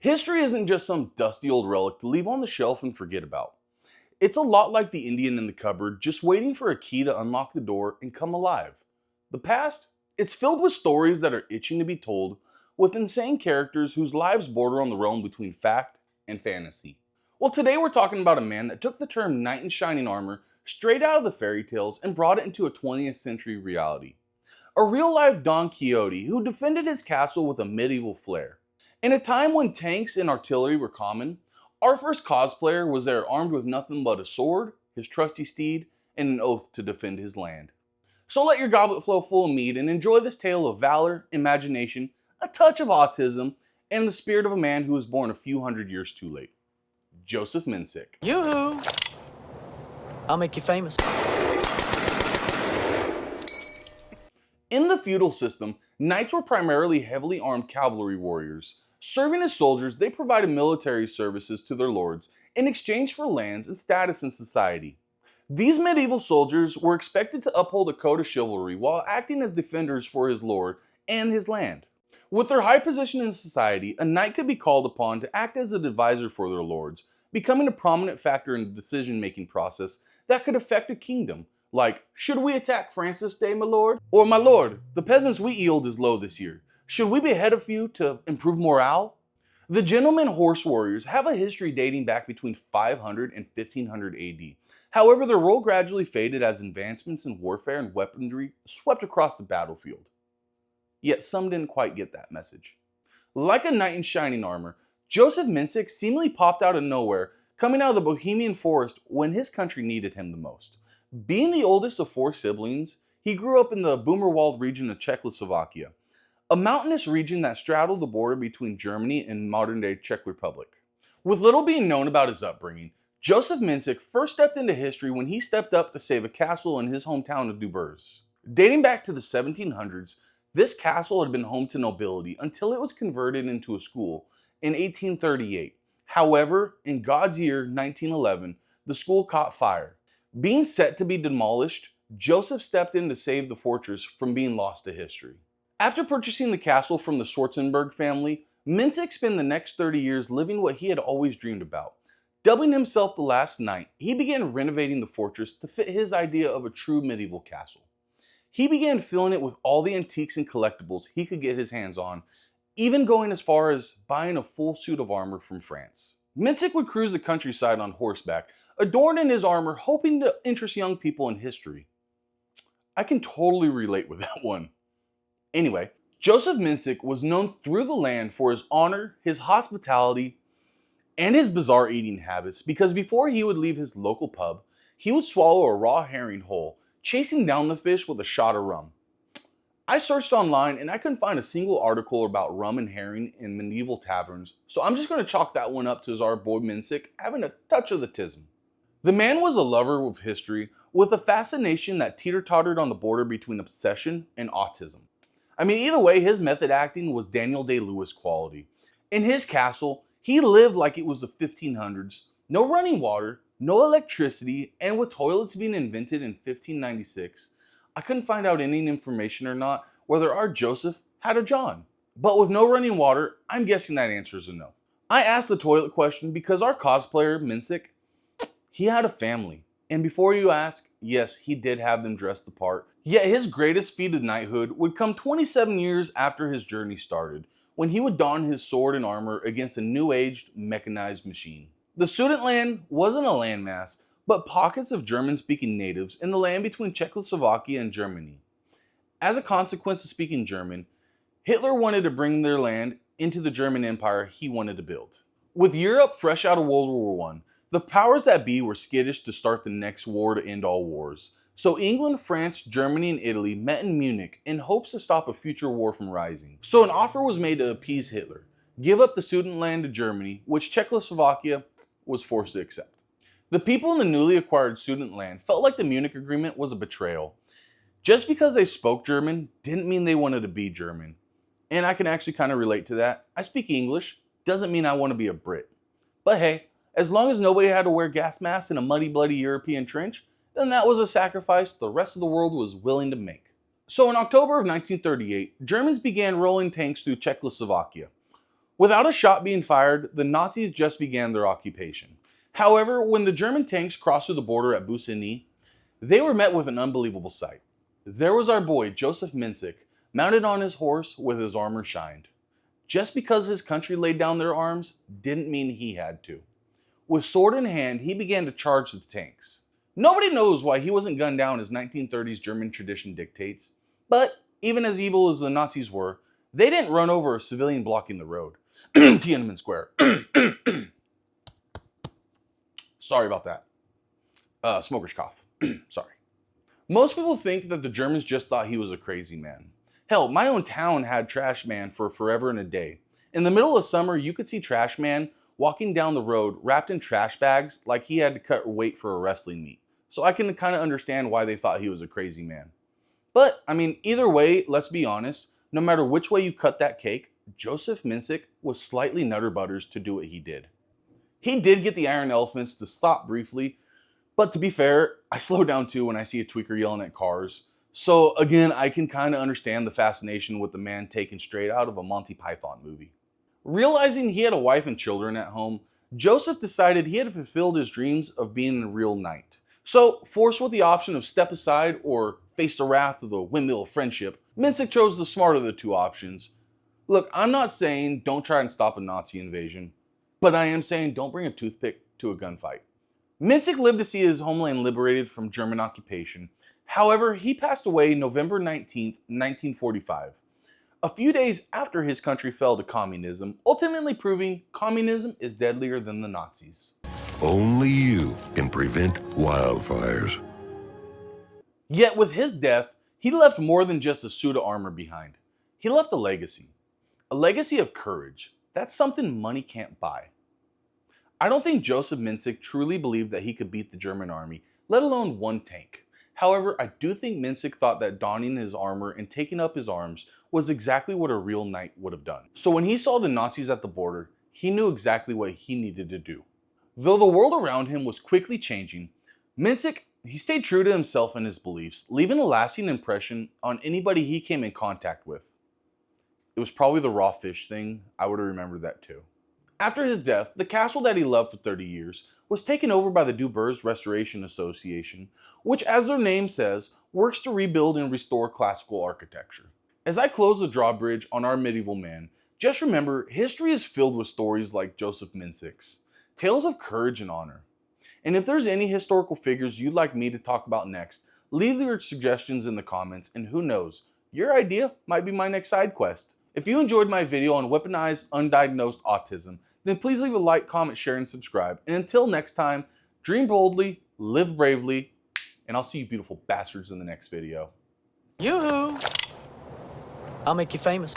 History isn't just some dusty old relic to leave on the shelf and forget about. It's a lot like the Indian in the cupboard, just waiting for a key to unlock the door and come alive. The past, it's filled with stories that are itching to be told, with insane characters whose lives border on the realm between fact and fantasy. Well, today we're talking about a man that took the term knight in shining armor straight out of the fairy tales and brought it into a 20th century reality. A real-life Don Quixote who defended his castle with a medieval flair. In a time when tanks and artillery were common, our first cosplayer was there armed with nothing but a sword, his trusty steed, and an oath to defend his land. So let your goblet flow full of mead and enjoy this tale of valor, imagination, a touch of autism, and the spirit of a man who was born a few hundred years too late. Josef Mencik. Yoo-hoo! I'll make you famous. In the feudal system, knights were primarily heavily armed cavalry warriors. Serving as soldiers, they provided military services to their lords in exchange for lands and status in society. These medieval soldiers were expected to uphold a code of chivalry while acting as defenders for his lord and his land. With their high position in society, a knight could be called upon to act as an advisor for their lords, becoming a prominent factor in the decision-making process that could affect a kingdom. Like, should we attack Francis Day, my lord? Or, my lord, the peasants' wheat yield is low this year. Should we behead a few to improve morale? The gentleman horse warriors have a history dating back between 500 and 1500 AD. However, their role gradually faded as advancements in warfare and weaponry swept across the battlefield. Yet some didn't quite get that message. Like a knight in shining armor, Josef Mencik seemingly popped out of nowhere, coming out of the Bohemian forest when his country needed him the most. Being the oldest of 4 siblings, he grew up in the Böhmerwald region of Czechoslovakia, a mountainous region that straddled the border between Germany and modern-day Czech Republic. With little being known about his upbringing, Josef Mencik first stepped into history when he stepped up to save a castle in his hometown of Dubers. Dating back to the 1700s, this castle had been home to nobility until it was converted into a school in 1838. However, in God's year 1911, the school caught fire. Being set to be demolished, Joseph stepped in to save the fortress from being lost to history. After purchasing the castle from the Schwarzenberg family, Mencik spent the next 30 years living what he had always dreamed about. Dubbing himself the Last Knight, he began renovating the fortress to fit his idea of a true medieval castle. He began filling it with all the antiques and collectibles he could get his hands on, even going as far as buying a full suit of armor from France. Mencik would cruise the countryside on horseback, adorned in his armor, hoping to interest young people in history. I can totally relate with that one. Anyway, Josef Mencik was known through the land for his honor, his hospitality, and his bizarre eating habits because before he would leave his local pub, he would swallow a raw herring whole, chasing down the fish with a shot of rum. I searched online and I couldn't find a single article about rum and herring in medieval taverns, so I'm just going to chalk that one up to our boy Mencik having a touch of the tism. The man was a lover of history with a fascination that teeter-tottered on the border between obsession and autism. I mean, either way, his method acting was Daniel Day-Lewis quality. In his castle, he lived like it was the 1500s, no running water, no electricity, and with toilets being invented in 1596, I couldn't find out any information or not whether our Joseph had a John. But with no running water, I'm guessing that answer is a no. I asked the toilet question because our cosplayer, Mencik, he had a family. And before you ask, yes, he did have them dressed the part. Yet his greatest feat of knighthood would come 27 years after his journey started, when he would don his sword and armor against a new-aged mechanized machine. The Sudetenland wasn't a landmass, but pockets of German-speaking natives in the land between Czechoslovakia and Germany. As a consequence of speaking German, Hitler wanted to bring their land into the German Empire he wanted to build. With Europe fresh out of World War I, the powers that be were skittish to start the next war to end all wars. So England, France, Germany, and Italy met in Munich in hopes to stop a future war from rising. So an offer was made to appease Hitler, give up the Sudetenland to Germany, which Czechoslovakia was forced to accept. The people in the newly acquired Sudetenland felt like the Munich Agreement was a betrayal. Just because they spoke German didn't mean they wanted to be German. And I can actually kind of relate to that. I speak English, doesn't mean I want to be a Brit. But hey, as long as nobody had to wear gas masks in a muddy, bloody European trench, then that was a sacrifice the rest of the world was willing to make. So in October of 1938, Germans began rolling tanks through Czechoslovakia. Without a shot being fired, the Nazis just began their occupation. However, when the German tanks crossed through the border at Bussigny, they were met with an unbelievable sight. There was our boy, Josef Mencik, mounted on his horse with his armor shined. Just because his country laid down their arms didn't mean he had to. With sword in hand, he began to charge the tanks. Nobody knows why he wasn't gunned down as 1930s German tradition dictates, but even as evil as the Nazis were, they didn't run over a civilian blocking the road. Tiananmen Square. Sorry about that. Smoker's cough. Sorry. Most people think that the Germans just thought he was a crazy man. Hell, my own town had Trash Man for forever and a day. In the middle of summer, you could see Trash Man walking down the road wrapped in trash bags like he had to cut weight for a wrestling meet. So I can kind of understand why they thought he was a crazy man. But, I mean, either way, let's be honest, no matter which way you cut that cake, Josef Mencik was slightly nutter butters to do what he did. He did get the Iron Elephants to stop briefly, but to be fair, I slow down too when I see a tweaker yelling at cars. So again, I can kind of understand the fascination with the man taken straight out of a Monty Python movie. Realizing he had a wife and children at home, Joseph decided he had fulfilled his dreams of being a real knight. So, forced with the option of step aside or face the wrath of the windmill of friendship, Mencik chose the smarter of the two options. Look, I'm not saying don't try and stop a Nazi invasion, but I am saying don't bring a toothpick to a gunfight. Mencik lived to see his homeland liberated from German occupation. However, he passed away November 19th, 1945, a few days after his country fell to communism, ultimately proving communism is deadlier than the Nazis. Only you can prevent wildfires. Yet with his death, he left more than just a suit of armor behind. He left a legacy. A legacy of courage. That's something money can't buy. I don't think Josef Mencik truly believed that he could beat the German army, let alone one tank. However, I do think Mencik thought that donning his armor and taking up his arms was exactly what a real knight would have done. So when he saw the Nazis at the border, he knew exactly what he needed to do. Though the world around him was quickly changing, Mencik, he stayed true to himself and his beliefs, leaving a lasting impression on anybody he came in contact with. It was probably the raw fish thing. I would have remembered that too. After his death, the castle that he loved for 30 years was taken over by the Dubers Restoration Association, which, as their name says, works to rebuild and restore classical architecture. As I close the drawbridge on our medieval man, just remember, history is filled with stories like Josef Mencik's, tales of courage and honor. And if there's any historical figures you'd like me to talk about next, leave your suggestions in the comments, and who knows, your idea might be my next side quest. If you enjoyed my video on weaponized, undiagnosed autism, then please leave a like, comment, share, and subscribe. And until next time, dream boldly, live bravely, and I'll see you beautiful bastards in the next video. Yoo-hoo! I'll make you famous.